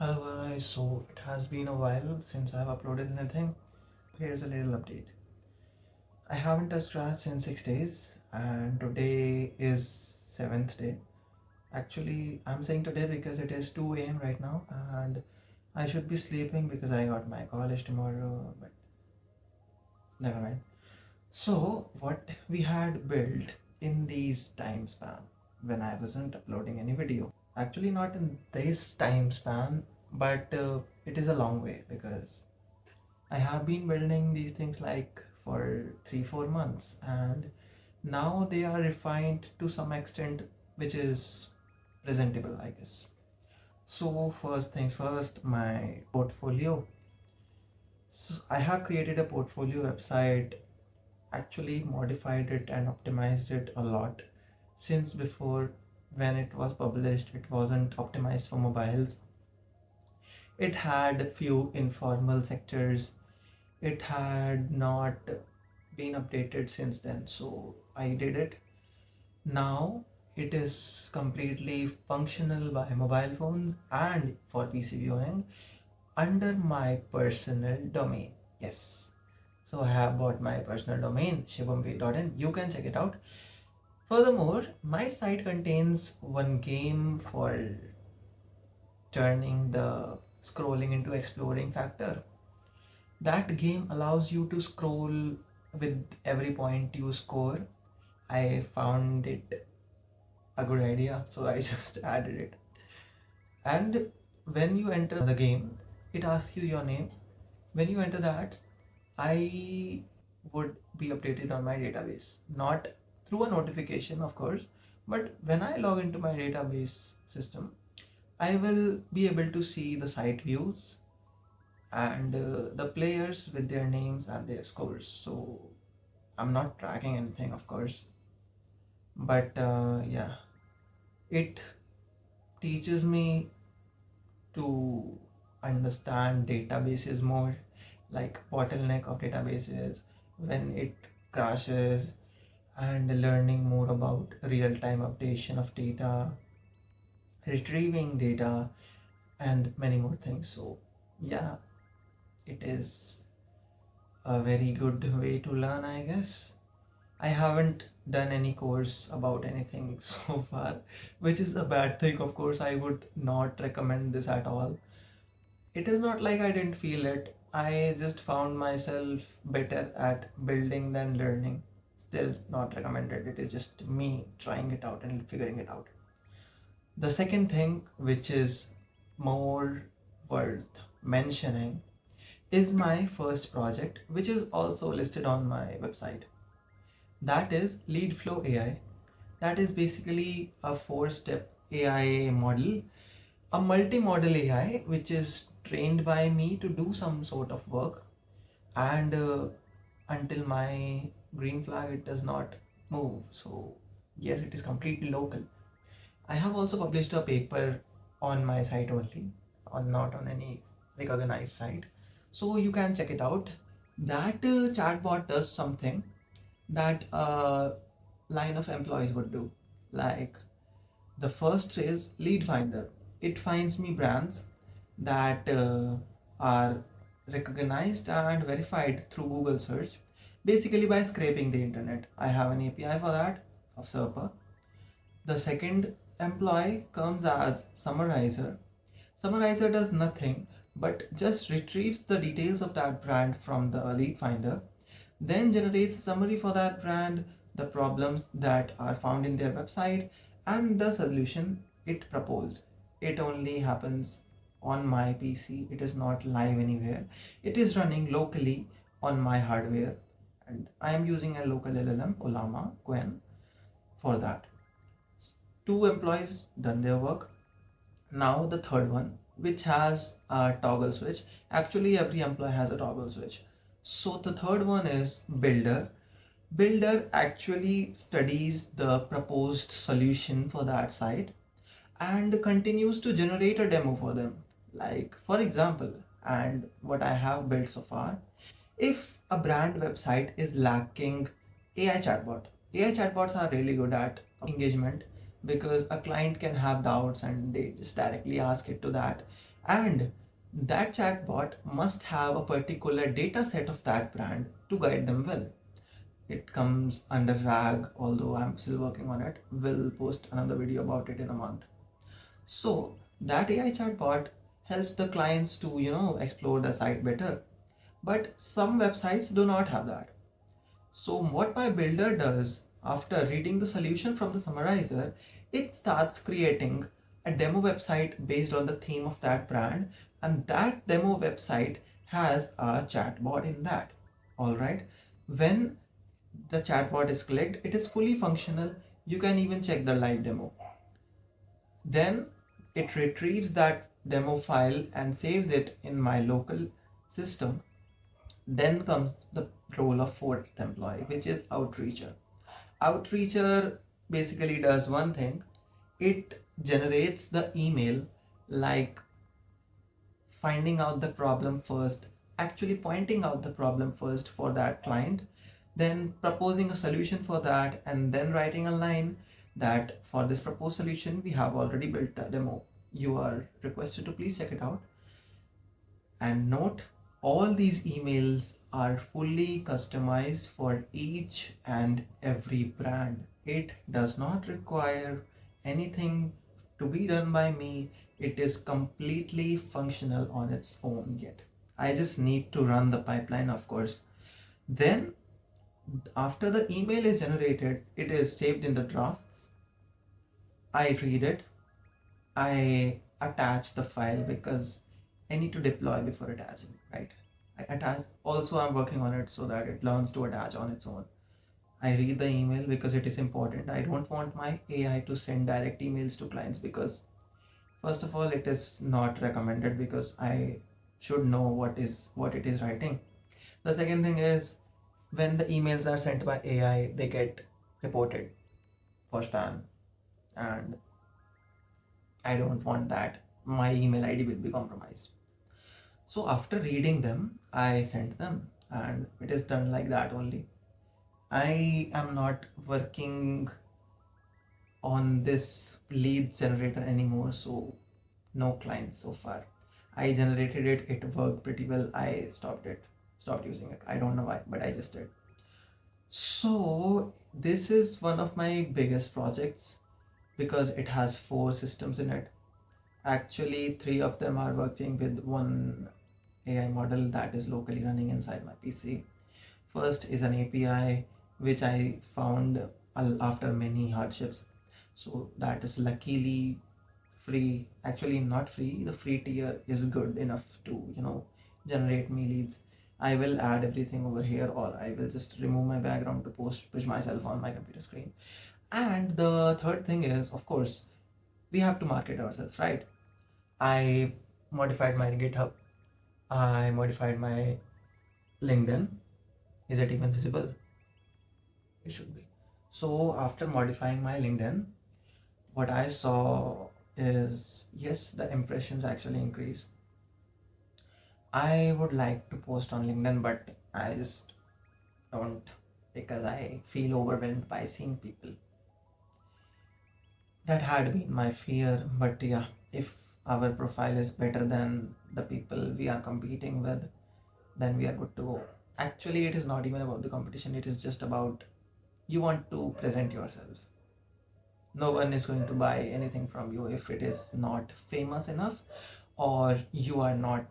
Hello guys, so it has been a while since I've uploaded anything. Here's a little update. I haven't touched grass since 6 days and today is 7th day. Actually, I'm saying today because it is 2 a.m. right now and I should be sleeping because I got my college tomorrow, but never mind. So, what we had built in these time span when I wasn't uploading any video. Actually, not in this time span, but it is a long way because I have been building these things like for 3-4 months and now they are refined to some extent, which is presentable, I guess. So, first things first, my portfolio. So, I have created a portfolio website, actually modified it and optimized it a lot since before. When it was published, it wasn't optimized for mobiles. It had few informal sectors. It had not been updated since then, so I did it. Now it is completely functional by mobile phones and for PC viewing under my personal domain. Yes, so I have bought my personal domain shivam.vercel.app. You can check it out. Furthermore, my site contains one game for turning the scrolling into exploring factor. That game allows you to scroll with every point you score. I found it a good idea, so I just added it. And when you enter the game, it asks you your name. When you enter that, I would be updated on my database, not through a notification, of course, but when I log into my database system, I will be able to see the site views and the players with their names and their scores. So I'm not tracking anything, of course, but yeah, it teaches me to understand databases more, like bottleneck of databases when it crashes, and learning more about real-time updation of data, retrieving data, and many more things. So yeah, it is a very good way to learn, I guess. I haven't done any course about anything so far, which is a bad thing. Of course, I would not recommend this at all. It is not like I didn't feel it. I just found myself better at building than learning. Still not recommended. It is just me trying it out and figuring it out. The second thing, which is more worth mentioning, is my first project, which is also listed on my website. That is LeadFlow AI. That is basically a 4-step AI model, a multi-model AI which is trained by me to do some sort of work, and until my green flag it does not move. So yes, it is completely local. I have also published a paper on my site only, on not on any recognized site, so you can check it out. That chatbot does something that a line of employees would do. Like, the first is lead finder. It finds me brands that are recognized and verified through Google search, basically by scraping the internet. I have an API for that of Serpa. The second employee comes as summarizer. Summarizer does nothing but just retrieves the details of that brand from the lead finder, then generates a summary for that brand, the problems that are found in their website, and the solution it proposed. It only happens on my PC. It is not live anywhere. It is running locally on my hardware, and I am using a local LLM, Ollama Quen, for that. Two employees done their work. Now the third one, which has a toggle switch. Actually, every employee has a toggle switch. So the third one is builder. Builder actually studies the proposed solution for that site and continues to generate a demo for them. Like, for example, and what I have built so far, if a brand website is lacking AI chatbot, AI chatbots are really good at engagement. because a client can have doubts and they just directly ask it to that. And that chatbot must have a particular data set of that brand to guide them well. It comes under RAG, although I'm still working on it. We'll post another video about it in a month. So that AI chatbot helps the clients to, explore the site better. But some websites do not have that. So what my builder does after reading the solution from the summarizer, it starts creating a demo website based on the theme of that brand, and that demo website has a chatbot in that. All right. When the chatbot is clicked, it is fully functional. You can even check the live demo. Then it retrieves that demo file and saves it in my local system. Then comes the role of fourth employee, which is outreacher. Outreacher basically does one thing. It generates the email, like finding out the problem first, actually pointing out the problem first for that client, then proposing a solution for that, and then writing a line that for this proposed solution, we have already built a demo. You are requested to please check it out. And note, all these emails are fully customized for each and every brand. It does not require anything to be done by me. It is completely functional on its own yet. I just need to run the pipeline, of course. Then, after the email is generated, it is saved in the drafts. I read it. I attach the file because I need to deploy before attaching, right? I attach. Also, I'm working on it so that it learns to attach on its own. I read the email because it is important. I don't want my AI to send direct emails to clients because, first of all, it is not recommended because I should know what it is writing. The second thing is, when the emails are sent by AI, they get reported for spam, and I don't want that my email ID will be compromised. So after reading them, I sent them, and it is done like that only. I am not working on this lead generator anymore, so no clients so far. I generated it, it worked pretty well. I stopped using it. I don't know why, but I just did. So this is one of my biggest projects because it has 4 systems in it. Actually, 3 of them are working with one AI model that is locally running inside my PC. First is an API which I found after many hardships. So that is luckily free. Actually, not free. The free tier is good enough to, generate me leads. I will add everything over here, or I will just remove my background to push myself on my computer screen. And the third thing is, of course, we have to market ourselves, right? I modified my GitHub. I modified my LinkedIn. Is it even visible? It should be. So after modifying my LinkedIn, what I saw is, yes, the impressions actually increase. I would like to post on LinkedIn, but I just don't because I feel overwhelmed by seeing people. That had been my fear, but yeah, if our profile is better than the people we are competing with, then we are good to go. Actually, it is not even about the competition, it is just about you want to present yourself. No one is going to buy anything from you if it is not famous enough or you are not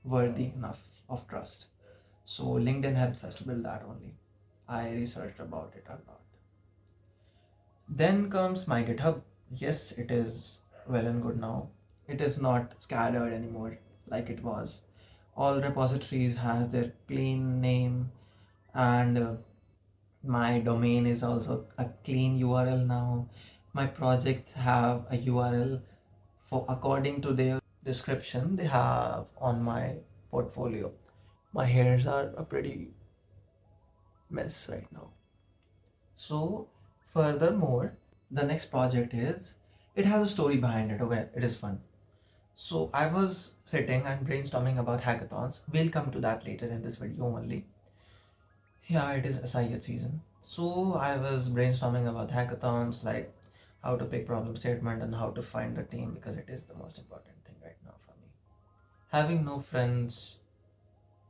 worthy enough of trust. So LinkedIn helps us to build that only. I researched about it a lot. Then comes my GitHub. Yes, it is well and good now. It is not scattered anymore like it was. All repositories has their clean name, and my domain is also a clean URL now. My projects have a URL for according to their description they have on my portfolio. My hairs are a pretty mess right now. So furthermore, the next project is, it has a story behind it. Okay, it is fun. So I was sitting and brainstorming about hackathons. We'll come to that later in this video only. Yeah, it is SIH season. So I was brainstorming about hackathons, like how to pick problem statement, and how to find the team, because it is the most important thing right now for me. Having no friends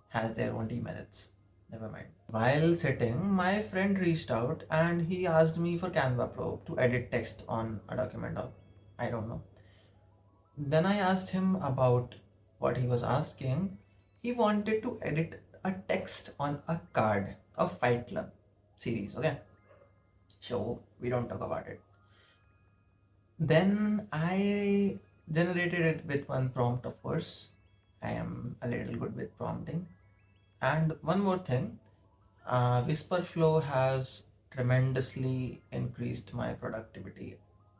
has their own demerits. Never mind. While sitting, my friend reached out and he asked me for Canva Pro to edit text on a document or I don't know. Then I asked him about what he was asking. He wanted to edit a text on a card of Fight Club series. Okay. So we don't talk about it. Then I generated it with one prompt, of course. I am a little good with prompting. And one more thing, Whisperflow has tremendously increased my productivity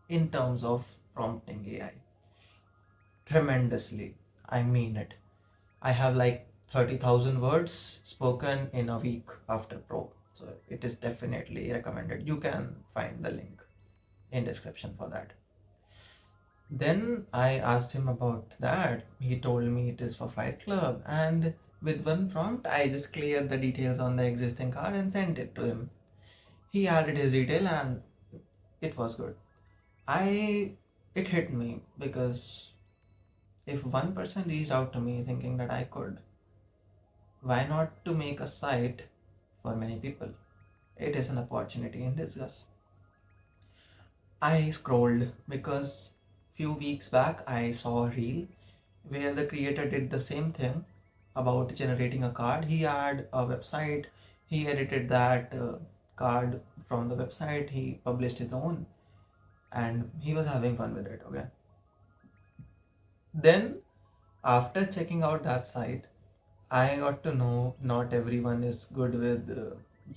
in terms of prompting AI. Tremendously. I mean it. I have like 30,000 words spoken in a week after Pro. So it is definitely recommended. You can find the link in description for that. Then I asked him about that. He told me it is for Fight Club, and with one prompt, I just cleared the details on the existing card and sent it to him. He added his detail, and it was good. I it hit me because if one person reached out to me thinking that I could, why not to make a site for many people? It is an opportunity in disguise. I scrolled because few weeks back I saw a reel where the creator did the same thing about generating a card. He had a website, he edited that card from the website, he published his own, and he was having fun with it. Okay. Then, after checking out that site, I got to know not everyone is good with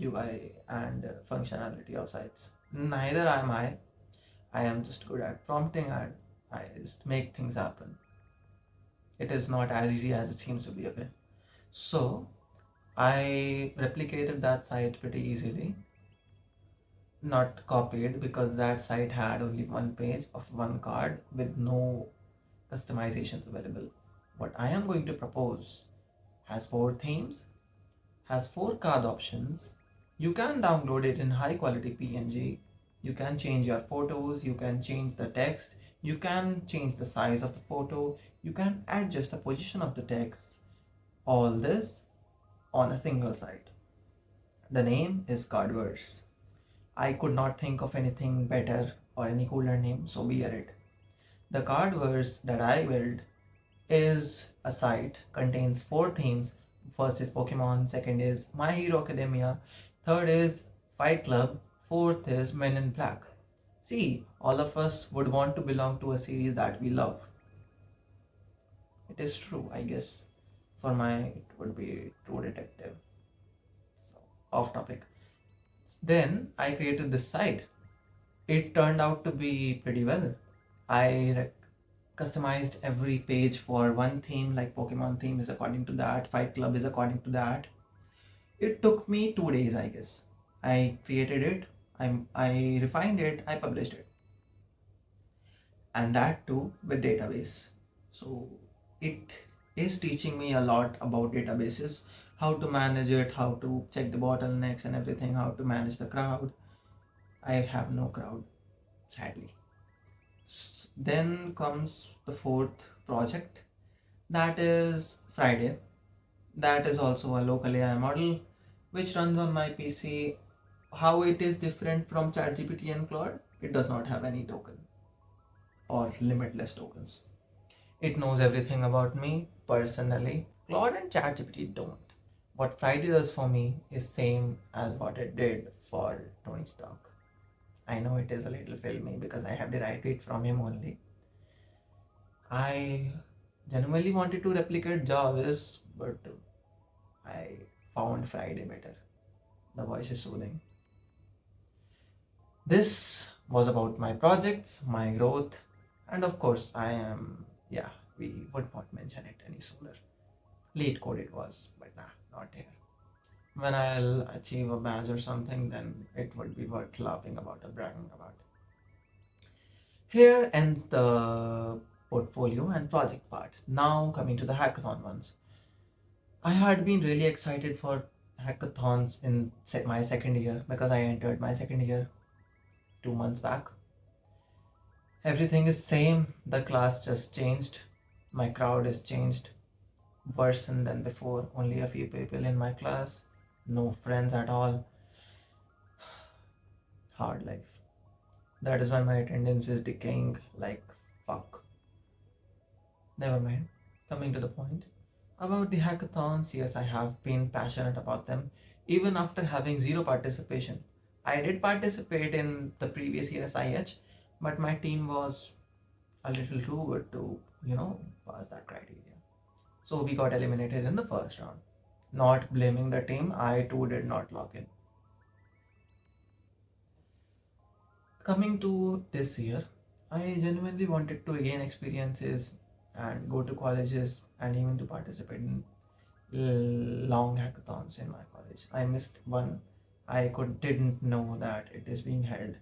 UI and functionality of sites. Neither am I. I am just good at prompting and I just make things happen. It is not as easy as it seems to be. Okay. So I replicated that site pretty easily, not copied, because that site had only one page of one card with no customizations available. What I am going to propose has four themes, has four card options. You can download it in high quality PNG. You can change your photos, you can change the text, you can change the size of the photo, you can adjust the position of the text. All this on a single site. The name is Cardverse. I could not think of anything better or any cooler name, so bear it. The Cardverse that I built is a site, contains four themes. First is Pokemon, second is My Hero Academia, third is Fight Club, fourth is Men in Black. See, all of us would want to belong to a series that we love. It is true, I guess. For my, it would be True Detective. So, off topic. Then I created this site. It turned out to be pretty well. I customized every page for one theme, like Pokemon theme is according to that, Fight Club is according to that. It took me 2 days, I guess. I created it, I refined it, I published it, and that too with database. So it is teaching me a lot about databases, how to manage it, how to check the bottlenecks and everything, how to manage the crowd. I have no crowd, sadly. Then comes the fourth project, that is Friday. That is also a local AI model which runs on my PC. How it is different from ChatGPT and Claude? It does not have any token or limitless tokens. It knows everything about me personally. Claude and ChatGPT don't. What Friday does for me is same as what it did for Tony Stark. I know it is a little filmy because I have derived it from him only. I genuinely wanted to replicate Jarvis, but I found Friday better. The voice is soothing. This was about my projects, my growth, and of course, yeah, we would not mention it any sooner. Lead code it was, but nah, not here. When I'll achieve a badge or something, then it would be worth laughing about or bragging about. Here ends the portfolio and project part. Now coming to the hackathon ones. I had been really excited for hackathons in my second year because I entered my second year 2 months back. Everything is same. The class just changed. My crowd is changed. Worse than before. Only a few people in my class. No friends at all. Hard life. That is why my attendance is decaying like fuck. Never mind. Coming to the point. About the hackathons, yes, I have been passionate about them even after having zero participation. I did participate in the previous year SIH, but my team was a little too good to, pass that criteria. So we got eliminated in the first round. Not blaming the team, I too did not log in. Coming to this year, I genuinely wanted to gain experiences and go to colleges and even to participate in long hackathons in my college. I missed one. Didn't know that it is being held.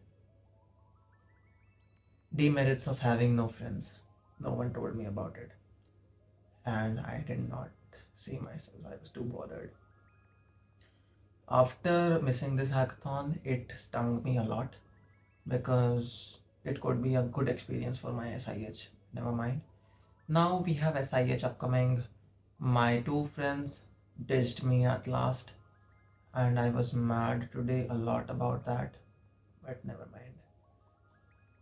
Demerits of having no friends. No one told me about it, and I did not see myself. I was too bothered. After missing this hackathon, it stung me a lot because it could be a good experience for my SIH. Never mind. Now we have SIH upcoming. My two friends ditched me at last, and I was mad today a lot about that, but never mind.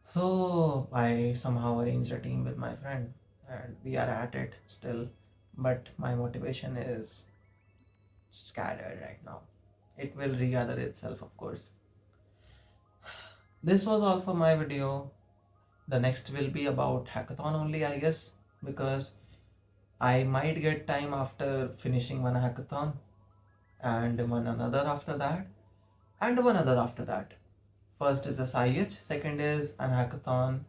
So I somehow arranged a team with my friend, and we are at it still, but my motivation is scattered right now. It will regather itself, of course. This was all for my video. The next will be about hackathon only, I guess, because I might get time after finishing one hackathon and one another after that and one other after that. First is a SIH, second is an hackathon,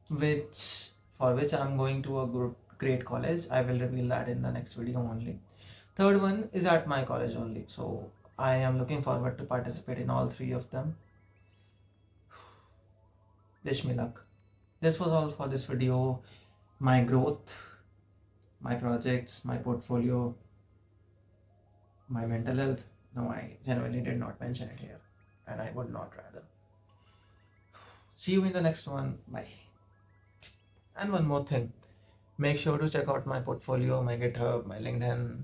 which for which I'm going to a great college. I will reveal that in the next video only. Third one is at my college only. So I am looking forward to participate in all three of them. Wish me luck. This was all for this video. My growth, my projects, my portfolio, my mental health. No, I genuinely did not mention it here, and I would not rather. See you in the next one. Bye. And one more thing, make sure to check out my portfolio, my GitHub, my LinkedIn,